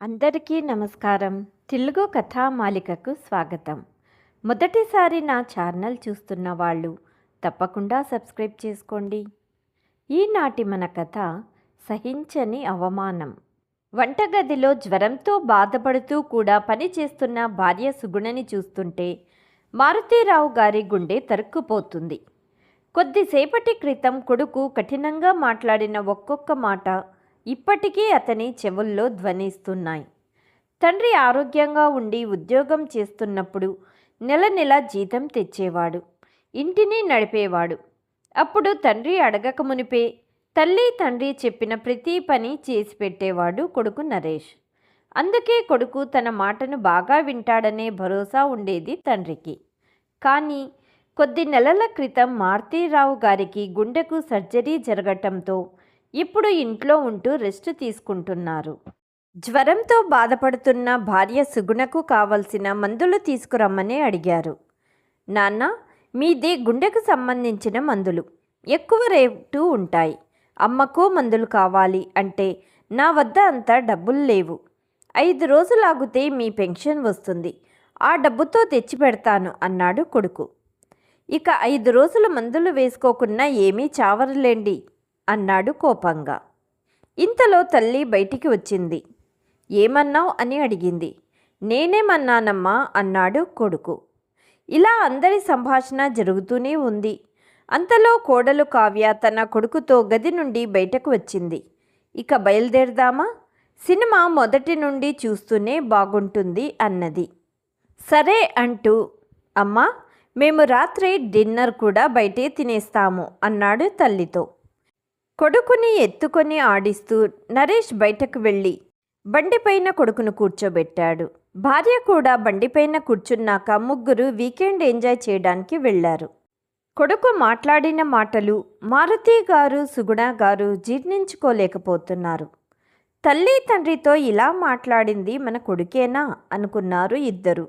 అందరికీ నమస్కారం. తెలుగు కథామాలికకు స్వాగతం. మొదటిసారి నా ఛానల్ చూస్తున్న వాళ్ళు తప్పకుండా సబ్స్క్రైబ్ చేసుకోండి. ఈనాటి మన కథ సహించని అవమానం. వంటగదిలో జ్వరంతో బాధపడుతూ కూడా పని చేస్తున్న భార్య సుగుణని చూస్తుంటే మారుతీరావు గారి గుండె తరుక్కుపోతుంది. కొద్దిసేపటి క్రితం కొడుకు కఠినంగా మాట్లాడిన ఒక్కొక్క మాట ఇప్పటికీ అతని చెవుల్లో ధ్వనిస్తున్నాయి. తండ్రి ఆరోగ్యంగా ఉండి ఉద్యోగం చేస్తున్నప్పుడు నెల నెల జీతం తెచ్చేవాడు, ఇంటిని నడిపేవాడు. అప్పుడు తండ్రి అడగక మునిపే తల్లి తండ్రి చెప్పిన ప్రతి పని చేసి పెట్టేవాడు కొడుకు నరేష్. అందుకే కొడుకు తన మాటను బాగా వింటాడనే భరోసా ఉండేది తండ్రికి. కానీ కొద్ది నెలల క్రితం మారుతీరావు గారికి గుండెకు సర్జరీ జరగటంతో ఇప్పుడు ఇంట్లో ఉంటూ రెస్ట్ తీసుకుంటున్నారు. జ్వరంతో బాధపడుతున్న భార్య సుగుణకు కావలసిన మందులు తీసుకురమ్మని అడిగారు. నాన్న, మీది గుండెకు సంబంధించిన మందులు, ఎక్కువ రేటు ఉంటాయి. అమ్మకు మందులు కావాలి అంటే నా వద్ద అంత డబ్బులు లేవు. 5 రోజులు ఆగితే మీ పెన్షన్ వస్తుంది, ఆ డబ్బుతో తెచ్చి పెడతాను అన్నాడు కొడుకు. ఇక 5 రోజులు మందులు వేసుకోకున్నా ఏమీ చావరులేండి అన్నాడు కోపంగా. ఇంతలో తల్లి బయటికి వచ్చింది. ఏమన్నావు అని అడిగింది. నేనేమన్నానమ్మా అన్నాడు కొడుకు. ఇలా అందరి సంభాషణ జరుగుతూనే ఉంది. అంతలో కోడలు కావ్య తన కొడుకుతో గది నుండి బయటకు వచ్చింది. ఇక బయలుదేరదామా? సినిమా మొదటి నుండి చూస్తూనే బాగుంటుంది అన్నది. సరే అంటూ, అమ్మా, మేము రాత్రి డిన్నర్ కూడా బయటే తినేస్తాము అన్నాడు తల్లితో. కొడుకుని ఎత్తుకొని ఆడిస్తూ నరేష్ బయటకు వెళ్ళి బండిపైన కొడుకును కూర్చోబెట్టాడు. భార్య కూడా బండిపైన కూర్చున్నాక ముగ్గురు వీకెండ్ ఎంజాయ్ చేయడానికి కొడుకు మాట్లాడిన మాటలు మారుతి గారు సుగుణ గారు జీర్ణించుకోలేకపోతున్నారు. తల్లి తండ్రితో ఇలా మాట్లాడింది మన కొడుకేనా అనుకున్నారు ఇద్దరు.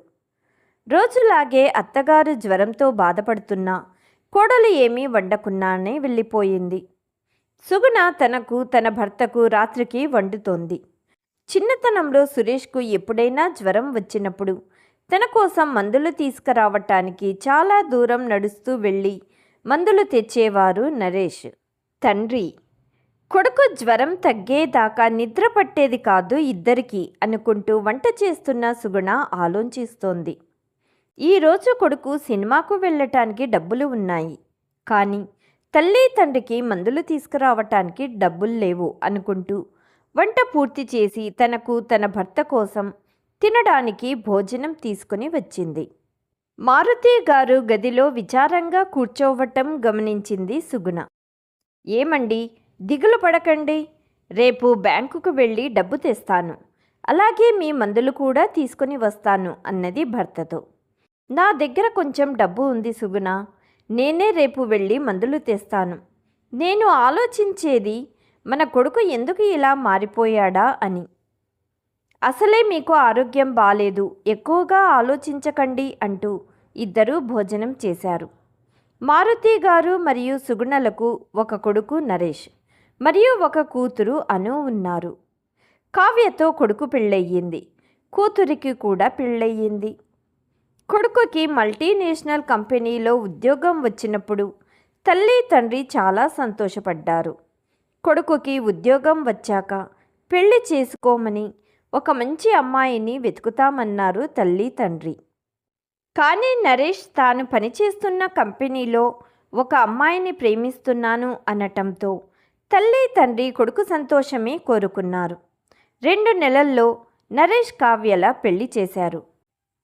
రోజులాగే అత్తగారు జ్వరంతో బాధపడుతున్నా కోడలు ఏమీ వండకున్నానే వెళ్ళిపోయింది. సుగుణ తనకు తన భర్తకు రాత్రికి వండుతోంది. చిన్నతనంలో సురేష్కు ఎప్పుడైనా జ్వరం వచ్చినప్పుడు తన కోసం మందులు తీసుకురావటానికి చాలా దూరం నడుస్తూ వెళ్ళి మందులు తెచ్చేవారు నరేష్ తండ్రి. కొడుకు జ్వరం తగ్గేదాకా నిద్ర పట్టేది కాదు ఇద్దరికీ అనుకుంటూ వంట చేస్తున్న సుగుణ ఆలోచిస్తోంది. ఈరోజు కొడుకు సినిమాకు వెళ్ళటానికి డబ్బులు ఉన్నాయి, కానీ తల్లి తండ్రికి మందులు తీసుకురావటానికి డబ్బులు లేవు అనుకుంటూ వంట పూర్తి చేసి తనకు తన భర్త కోసం తినడానికి భోజనం తీసుకుని వచ్చింది. మారుతి గారు గదిలో విచారంగా కూర్చోవటం గమనించింది సుగుణ. ఏమండి, దిగులు పడకండి, రేపు బ్యాంకుకు వెళ్ళి డబ్బు తెస్తాను, అలాగే మీ మందులు కూడా తీసుకుని వస్తాను అన్నది భర్తతో. నా దగ్గర కొంచెం డబ్బు ఉంది సుగుణ, నేనే రేపు వెళ్ళి మందులు తెస్తాను. నేను ఆలోచించేది మన కొడుకు ఎందుకు ఇలా మారిపోయాడా అని. అసలే మీకు ఆరోగ్యం బాలేదు, ఎక్కువగా ఆలోచించకండి అంటూ ఇద్దరూ భోజనం చేశారు. మారుతి గారు మరియు సుగుణలకు ఒక కొడుకు నరేష్ మరియు ఒక కూతురు అను ఉన్నారు. కావ్యతో కొడుకు పెళ్ళయ్యింది, కూతురికి కూడా పెళ్ళయ్యింది. కొడుకుకి మల్టీనేషనల్ కంపెనీలో ఉద్యోగం వచ్చినప్పుడు తల్లి తండ్రి చాలా సంతోషపడ్డారు. కొడుకుకి ఉద్యోగం వచ్చాక పెళ్లి చేసుకోమని ఒక మంచి అమ్మాయిని వెతుకుతామన్నారు తల్లి తండ్రి. కానీ నరేష్ తాను పనిచేస్తున్న కంపెనీలో ఒక అమ్మాయిని ప్రేమిస్తున్నాను అనటంతో తల్లి తండ్రి కొడుకు సంతోషమే కోరుకున్నారు. 2 నెలల్లో నరేష్ కావ్యల పెళ్లి చేశారు.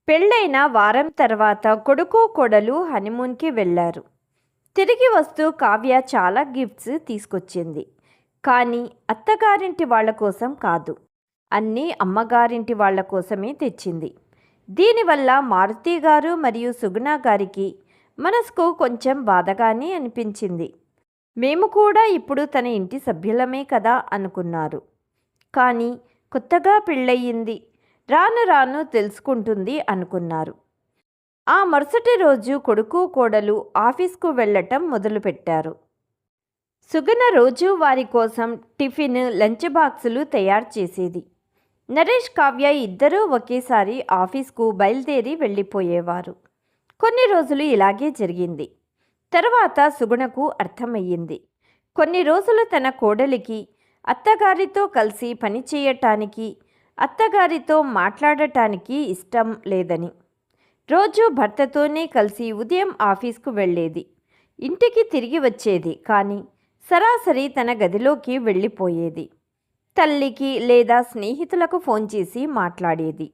పెళ్ళైన వారం తర్వాత కొడుకు కోడలు హనీమూన్కి వెళ్ళారు. తిరిగి వస్తూ కావ్య చాలా గిఫ్ట్స్ తీసుకొచ్చింది. కానీ అత్తగారింటి వాళ్ళ కోసం కాదు, అన్నీ అమ్మగారింటి వాళ్ళ కోసమే తెచ్చింది. దీనివల్ల మారుతి గారు మరియు సుగుణ గారికి మనసుకు కొంచెం బాధగానే అనిపించింది. మేము కూడా ఇప్పుడు తన ఇంటి సభ్యులమే కదా అనుకున్నారు. కానీ కొత్తగా పెళ్ళయింది, రాను రాను తెలుసుకుంటుంది అనుకున్నారు. ఆ మరుసటి రోజు కొడుకు కోడలు ఆఫీస్కు వెళ్ళటం మొదలుపెట్టారు. సుగుణ రోజు వారి కోసం టిఫిన్, లంచ్ బాక్సులు తయారు చేసేది. నరేష్, కావ్య ఇద్దరూ ఒకేసారి ఆఫీస్కు బయలుదేరి వెళ్ళిపోయేవారు. కొన్ని రోజులు ఇలాగే జరిగింది. తర్వాత సుగుణకు అర్థమయ్యింది, కొన్ని రోజులు తన కోడలికి అత్తగారితో కలిసి పనిచేయటానికి, అత్తగారితో మాట్లాడటానికి ఇష్టం లేదని. రోజు భర్తతోనే కలిసి ఉదయం ఆఫీస్కు వెళ్ళేది, ఇంటికి తిరిగి వచ్చేది. కానీ సరాసరి తన గదిలోకి వెళ్ళిపోయేది. తల్లికి లేదా స్నేహితులకు ఫోన్ చేసి మాట్లాడేది,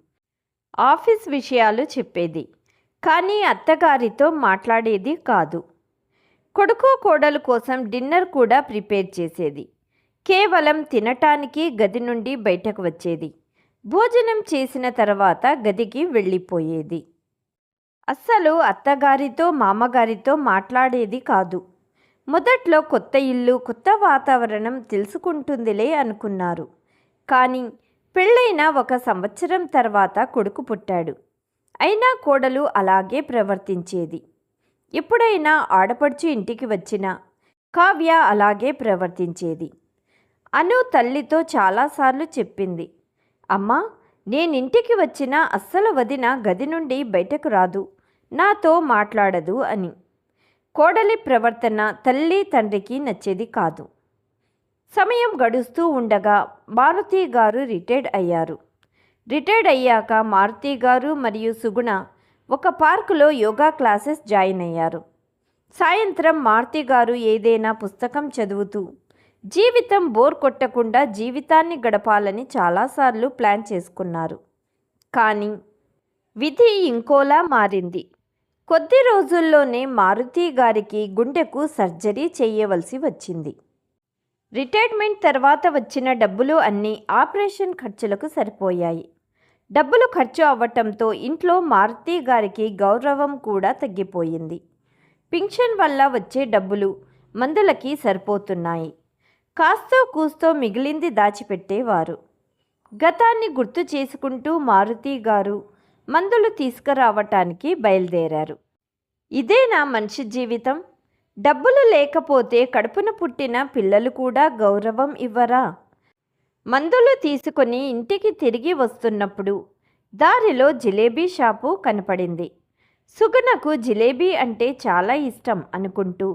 ఆఫీస్ విషయాలు చెప్పేది. కానీ అత్తగారితో మాట్లాడేది కాదు. కొడుకు కోడలు కోసం డిన్నర్ కూడా ప్రిపేర్ చేసేది. కేవలం తినటానికి గది నుండి బయటకు వచ్చేది. భోజనం చేసిన తర్వాత గదికి వెళ్ళిపోయేది. అస్సలు అత్తగారితో మామగారితో మాట్లాడేది కాదు. మొదట్లో కొత్త ఇల్లు, కొత్త వాతావరణం తెలుసుకుంటుందిలే అనుకున్నారు. కానీ పెళ్ళైన 1 సంవత్సరం తర్వాత కొడుకు పుట్టాడు. అయినా కోడలు అలాగే ప్రవర్తించేది. ఎప్పుడైనా ఆడపడుచు ఇంటికి వచ్చినా కావ్య అలాగే ప్రవర్తించేది. అను తల్లితో చాలాసార్లు చెప్పింది, అమ్మా, నేనింటికి వచ్చినా అస్సలు వదిన గది నుండి బయటకు రాదు, నాతో మాట్లాడదు అని. కోడలి ప్రవర్తన తల్లి తండ్రికి నచ్చేది కాదు. సమయం గడుస్తూ ఉండగా మారుతి గారు రిటైర్డ్ అయ్యారు. రిటైర్డ్ అయ్యాక మారుతి గారు మరియు సుగుణ ఒక పార్కులో యోగా క్లాసెస్ జాయిన్ అయ్యారు. సాయంత్రం మారుతి గారు ఏదైనా పుస్తకం చదువుతూ జీవితం బోర్ కొట్టకుండా జీవితాన్ని గడపాలని చాలాసార్లు ప్లాన్ చేసుకున్నారు. కానీ విధి ఇంకోలా మారింది. కొద్ది రోజుల్లోనే మారుతి గారికి గుండెకు సర్జరీ చేయవలసి వచ్చింది. రిటైర్మెంట్ తర్వాత వచ్చిన డబ్బులు అన్నీ ఆపరేషన్ ఖర్చులకు సరిపోయాయి. డబ్బులు ఖర్చు అవ్వటంతో ఇంట్లో మారుతి గారికి గౌరవం కూడా తగ్గిపోయింది. పింఛన్ వల్ల వచ్చే డబ్బులు మందులకి సరిపోతున్నాయి. కాస్తో కూస్తో మిగిలింది దాచిపెట్టేవారు. గతాన్ని గుర్తు చేసుకుంటూ మారుతి గారు మందులు తీసుకురావటానికి బయలుదేరారు. ఇదేనా మనిషి జీవితం? డబ్బులు లేకపోతే కడుపున పుట్టిన పిల్లలు కూడా గౌరవం ఇవ్వరా? మందులు తీసుకొని ఇంటికి తిరిగి వస్తున్నప్పుడు దారిలో జిలేబీ షాపు కనపడింది. సుగుణకు జిలేబీ అంటే చాలా ఇష్టం అనుకుంటూ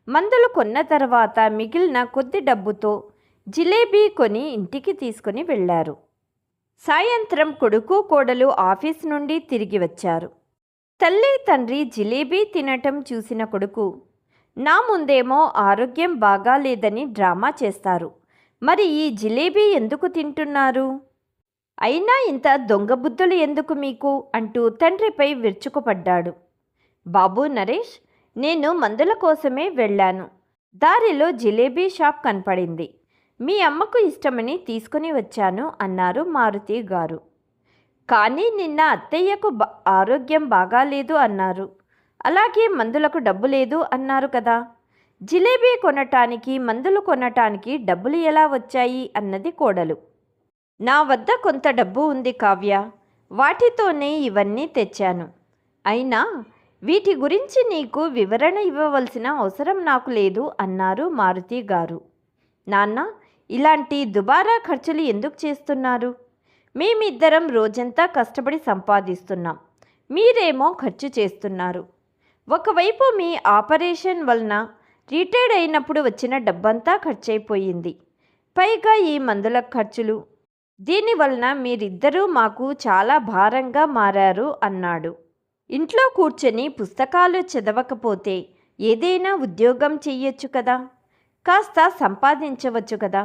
మందులు కొన్న తర్వాత మిగిలిన కొద్ది డబ్బుతో జిలేబీ కొని ఇంటికి తీసుకొని వెళ్ళారు. సాయంత్రం కొడుకు కోడలు ఆఫీస్ నుండి తిరిగి వచ్చారు. తల్లి తండ్రి జిలేబీ తినటం చూసిన కొడుకు, నా ముందేమో ఆరోగ్యం బాగాలేదని డ్రామా చేస్తారు, మరి ఈ జిలేబీ ఎందుకు తింటున్నారు? అయినా ఇంత దొంగ బుద్ధులు ఎందుకు మీకు అంటూ తండ్రిపై విరుచుకుపడ్డాడు. బాబు నరేష్, నేను మందుల కోసమే వెళ్ళాను. దారిలో జిలేబీ షాప్ కనపడింది. మీ అమ్మకు ఇష్టమని తీసుకుని వచ్చాను అన్నారు మారుతి గారు. కానీ నిన్న అత్తయ్యకు ఆరోగ్యం బాగాలేదు అన్నారు. అలాగే మందులకు డబ్బు లేదు అన్నారు కదా. జిలేబీ కొనటానికి మందులు కొనటానికి డబ్బులు ఎలా వచ్చాయి అన్నది కోడలు. నా వద్ద కొంత డబ్బు ఉంది కావ్య, వాటితోనే ఇవన్నీ తెచ్చాను. అయినా వీటి గురించి నీకు వివరణ ఇవ్వవలసిన అవసరం నాకు లేదు అన్నారు మారుతి గారు. నాన్న, ఇలాంటి దుబారా ఖర్చులు ఎందుకు చేస్తున్నారు? మేమిద్దరం రోజంతా కష్టపడి సంపాదిస్తున్నాం, మీరేమో ఖర్చు చేస్తున్నారు. ఒకవైపు మీ ఆపరేషన్ వలన రిటైర్డ్ అయినప్పుడు వచ్చిన డబ్బంతా ఖర్చయిపోయింది, పైగా ఈ మందుల ఖర్చులు. దీనివలన మీరిద్దరూ మాకు చాలా భారంగా మారారు అన్నాడు. ఇంట్లో కూర్చొని పుస్తకాలు చదవకపోతే ఏదైనా ఉద్యోగం చెయ్యొచ్చు కదా, కాస్త సంపాదించవచ్చు కదా.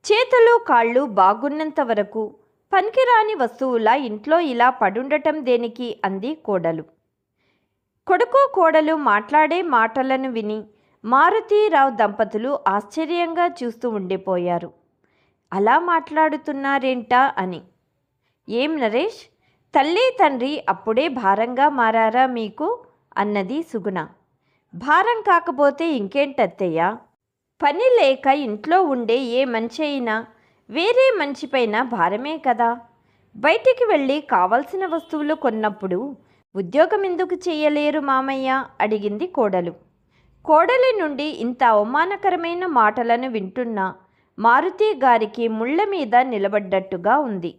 చేతులు కాళ్ళు బాగున్నంత వరకు పనికిరాని వస్తువులా ఇంట్లో ఇలా పడుండటం దేనికి అంది కోడలు. కొడుకు కోడలు మాట్లాడే మాటలను విని మారుతీరావు దంపతులు ఆశ్చర్యంగా చూస్తూ ఉండిపోయారు. అలా మాట్లాడుతున్నారేంటా అని. ఏం నరేష్, తల్లి తండ్రి అప్పుడే భారంగా మారారా మీకు అన్నది సుగుణ. భారం కాకపోతే ఇంకేంటత్తయ్యా, పని లేక ఇంట్లో ఉండే ఏ మనిషి అయినా వేరే మనిషిపైన భారమే కదా. బయటికి వెళ్ళి కావలసిన వస్తువులు కొన్నప్పుడు ఉద్యోగం ఎందుకు చేయలేరు మామయ్య అడిగింది కోడలు. కోడలి నుండి ఇంత అవమానకరమైన మాటలను వింటున్న మారుతి గారికి ముళ్ళ మీద నిలబడ్డట్టుగా ఉంది.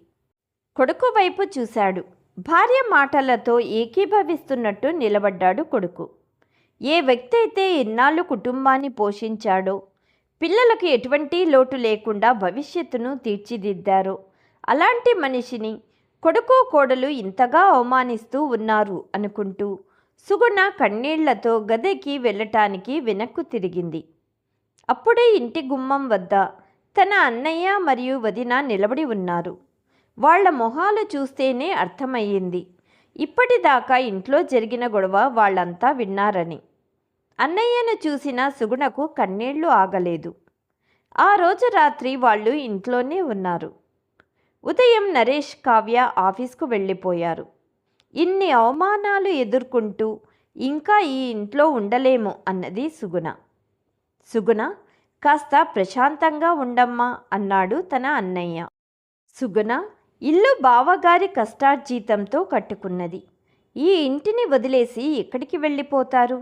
కొడుకు వైపు చూశాడు. భార్య మాటలతో ఏకీభవిస్తున్నట్టు నిలబడ్డాడు కొడుకు. ఏ వ్యక్తి అయితే ఇన్నాళ్ళు కుటుంబాన్ని పోషించాడో, పిల్లలకు ఎటువంటి లోటు లేకుండా భవిష్యత్తును తీర్చిదిద్దారో, అలాంటి మనిషిని కొడుకు కోడలు ఇంతగా అవమానిస్తూ ఉన్నారు అనుకుంటూ సుగుణ కన్నీళ్లతో గదికి వెళ్ళటానికి వెనక్కు తిరిగింది. అప్పుడే ఇంటి గుమ్మం వద్ద తన అన్నయ్య మరియు వదిన నిలబడి ఉన్నారు. వాళ్ల మొహాలు చూస్తేనే అర్థమయ్యింది ఇప్పటిదాకా ఇంట్లో జరిగిన గొడవ వాళ్ళంతా విన్నారని. అన్నయ్యను చూసిన సుగుణకు కన్నీళ్లు ఆగలేదు. ఆ రోజు రాత్రి వాళ్ళు ఇంట్లోనే ఉన్నారు. ఉదయం నరేష్, కావ్య ఆఫీస్కు వెళ్ళిపోయారు. ఇన్ని అవమానాలు ఎదుర్కొంటూ ఇంకా ఈ ఇంట్లో ఉండలేము అన్నది సుగుణ. సుగుణ, కాస్త ప్రశాంతంగా ఉండమ్మా అన్నాడు తన అన్నయ్య. సుగుణ, ఇల్లు బావగారి కష్టార్జితంతో కట్టుకున్నది. ఈ ఇంటిని వదిలేసి ఎక్కడికి వెళ్ళిపోతారు?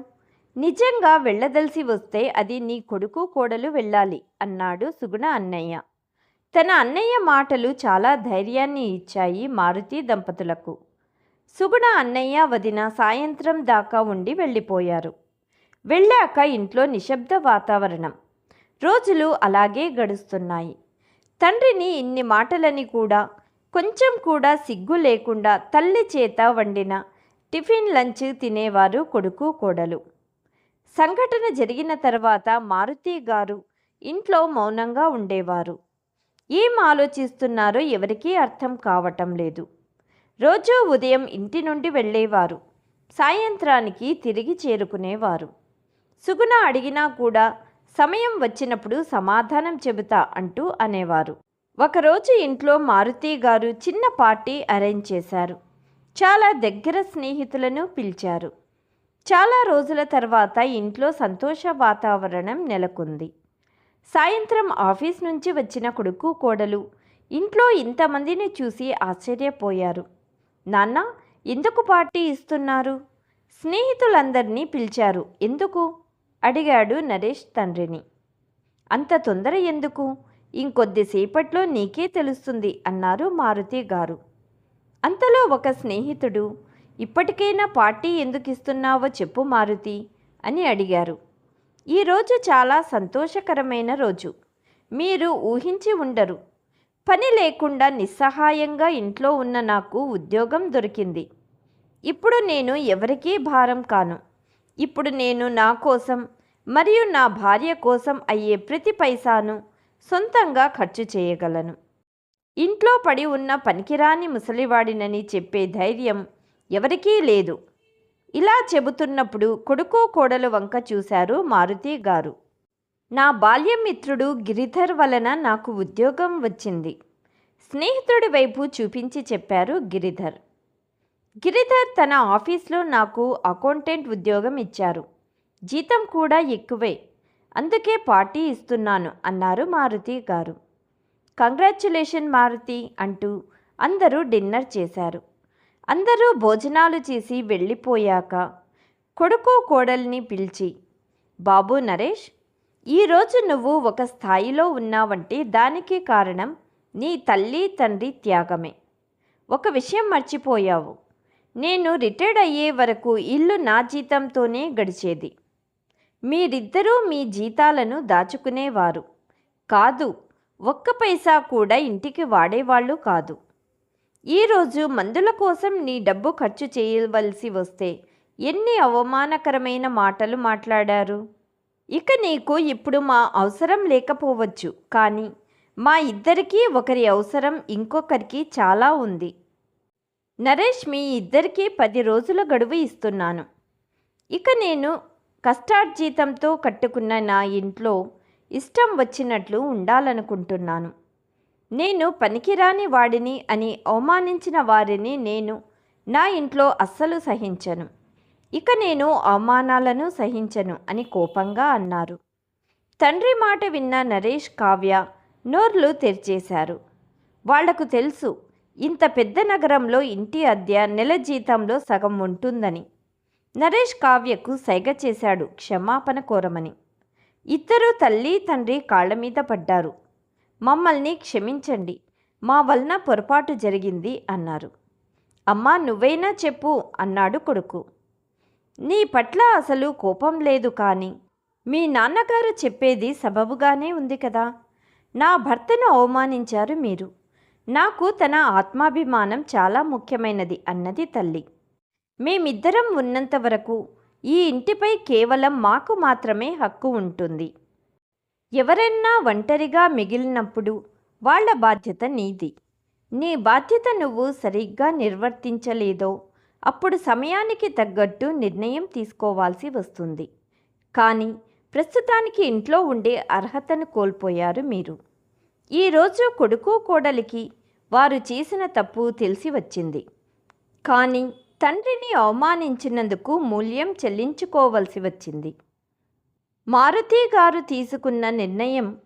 నిజంగా వెళ్ళదలిసి వస్తే అది నీ కొడుకు కోడలు వెళ్ళాలి అన్నాడు సుగుణ అన్నయ్య. తన అన్నయ్య మాటలు చాలా ధైర్యాన్ని ఇచ్చాయి మారుతి దంపతులకు. సుగుణ అన్నయ్య వదిన సాయంత్రం దాకా ఉండి వెళ్ళిపోయారు. వెళ్ళాక ఇంట్లో నిశ్శబ్ద వాతావరణం. రోజులు అలాగే గడుస్తున్నాయి. తండ్రిని ఇన్ని మాటలని కూడా కొంచెం కూడా సిగ్గు లేకుండా తల్లి చేత వండిన టిఫిన్ లంచ్ తినేవారు కొడుకు కోడలు. సంఘటన జరిగిన తర్వాత మారుతి గారు ఇంట్లో మౌనంగా ఉండేవారు. ఏం ఆలోచిస్తున్నారో ఎవరికీ అర్థం కావటం లేదు. రోజూ ఉదయం ఇంటి నుండి వెళ్ళేవారు, సాయంత్రానికి తిరిగి చేరుకునేవారు. సుగుణ అడిగినా కూడా సమయం వచ్చినప్పుడు సమాధానం చెబుతా అంటూ అనేవారు. ఒకరోజు ఇంట్లో మారుతి గారు చిన్న పార్టీ అరేంజ్ చేశారు. చాలా దగ్గర స్నేహితులను పిలిచారు. చాలా రోజుల తర్వాత ఇంట్లో సంతోష వాతావరణం నెలకొంది. సాయంత్రం ఆఫీస్ నుంచి వచ్చిన కొడుకు కోడలు ఇంట్లో ఇంతమందిని చూసి ఆశ్చర్యపోయారు. నాన్న, ఎందుకు పార్టీ ఇస్తున్నారు? స్నేహితులందరినీ పిలిచారు, ఎందుకు అడిగాడు నరేష్ తండ్రిని. అంత తొందర ఎందుకు? ఇంకొద్దిసేపట్లో నీకే తెలుస్తుంది అన్నారు మారుతి గారు. అంతలో ఒక స్నేహితుడు, ఇప్పటికైనా పార్టీ ఎందుకు ఇస్తున్నావో చెప్పు మారుతి అని అడిగారు. ఈరోజు చాలా సంతోషకరమైన రోజు. మీరు ఊహించి ఉండరు. పని లేకుండా నిస్సహాయంగా ఇంట్లో ఉన్న నాకు ఉద్యోగం దొరికింది. ఇప్పుడు నేను ఎవరికీ భారం కాను. ఇప్పుడు నేను నా కోసం మరియు నా భార్య కోసం అయ్యే ప్రతి పైసాను సొంతంగా ఖర్చు చేయగలను. ఇంట్లో పడి ఉన్న పనికిరాని ముసలివాడినని చెప్పే ధైర్యం ఎవరికీ లేదు. ఇలా చెబుతున్నప్పుడు కొడుకు కోడలు వంక చూశారు మారుతి గారు. నా బాల్యం మిత్రుడు గిరిధర్ వలన నాకు ఉద్యోగం వచ్చింది. స్నేహితుడి వైపు చూపించి చెప్పారు గిరిధర్. గిరిధర్ తన ఆఫీస్లో నాకు అకౌంటెంట్ ఉద్యోగం ఇచ్చారు. జీతం కూడా ఎక్కువే. అందుకే పార్టీ ఇస్తున్నాను అన్నారు మారుతి గారు. కంగ్రాచ్యులేషన్ మారుతి అంటూ అందరూ డిన్నర్ చేశారు. అందరూ భోజనాలు చేసి వెళ్ళిపోయాక కొడుకు కోడల్ని పిలిచి, బాబు నరేష్, ఈరోజు నువ్వు ఒక స్థాయిలో ఉన్నావంటే దానికి కారణం నీ తల్లి తండ్రి త్యాగమే. ఒక విషయం మర్చిపోయావు. నేను రిటైర్డ్ అయ్యే వరకు ఇల్లు నా జీతంతోనే గడిచేది. మీరిద్దరూ మీ జీతాలను దాచుకునేవారు కాదు, ఒక్క పైసా కూడా ఇంటికి వాడేవాళ్ళు కాదు. ఈరోజు మందుల కోసం నీ డబ్బు ఖర్చు చేయవలసి వస్తే ఎన్ని అవమానకరమైన మాటలు మాట్లాడారు. ఇక నీకు ఇప్పుడు మా అవసరం లేకపోవచ్చు, కానీ మా ఇద్దరికీ ఒకరి అవసరం ఇంకొకరికి చాలా ఉంది. నరేష్, మీ ఇద్దరికీ 10 రోజుల గడువు ఇస్తున్నాను. ఇక నేను కష్టార్జితంతో కట్టుకున్న నా ఇంట్లో ఇష్టం వచ్చినట్లు ఉండాలనుకుంటున్నాను. నేను పనికిరాని వాడిని అని అవమానించిన వారిని నేను నా ఇంట్లో అస్సలు సహించను. ఇక నేను అవమానాలను సహించను అని కోపంగా అన్నారు. తండ్రి మాట విన్న నరేష్, కావ్య నోర్లు తెరిచేశారు. వాళ్లకు తెలుసు, ఇంత పెద్ద నగరంలో ఇంటి అద్దె నెల జీతంలో సగం ఉంటుందని. నరేష్ కావ్యకు సైగ చేశాడు క్షమాపణ కోరమని. ఇద్దరూ తల్లి తండ్రి కాళ్ల మీద పడ్డారు. మమ్మల్ని క్షమించండి. మా వలన పొరపాటు జరిగింది అన్నారు. అమ్మా నువ్వైనా చెప్పు అన్నాడు కొడుకు. నీ పట్ల అసలు కోపం లేదు కానీ మీ నాన్నగారు చెప్పేది సబబుగానే ఉంది కదా. నా భర్తను అవమానించారు మీరు. నాకు తన ఆత్మాభిమానం చాలా ముఖ్యమైనది అన్నది తల్లి. మేమిద్దరం ఉన్నంత వరకు ఈ ఇంటిపై కేవలం మాకు మాత్రమే హక్కు ఉంటుంది. ఎవరైనా ఒంటరిగా మిగిలినప్పుడు వాళ్ళ బాధ్యత నీది. నీ బాధ్యత నువ్వు సరిగ్గా నిర్వర్తించలేదో అప్పుడు సమయానికి తగ్గట్టు నిర్ణయం తీసుకోవాల్సి వస్తుంది. కానీ ప్రస్తుతానికి ఇంట్లో ఉండే అర్హతను కోల్పోయారు మీరు. ఈరోజు కొడుకు కోడలికి వారు చేసిన తప్పు తెలిసి వచ్చింది. కానీ తండ్రిని అవమానించినందుకు మూల్యం చెల్లించుకోవలసి వచ్చింది. మారుతి గారు తీసుకున్న నిర్ణయం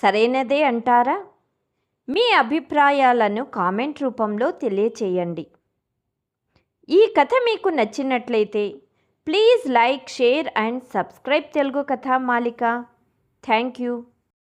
సరైనదే అంటారా? మీ అభిప్రాయాలను కామెంట్ రూపంలో తెలియచేయండి. ఈ కథ మీకు నచ్చినట్లయితే please like, share and subscribe Telugu Kathamalika. Thank you.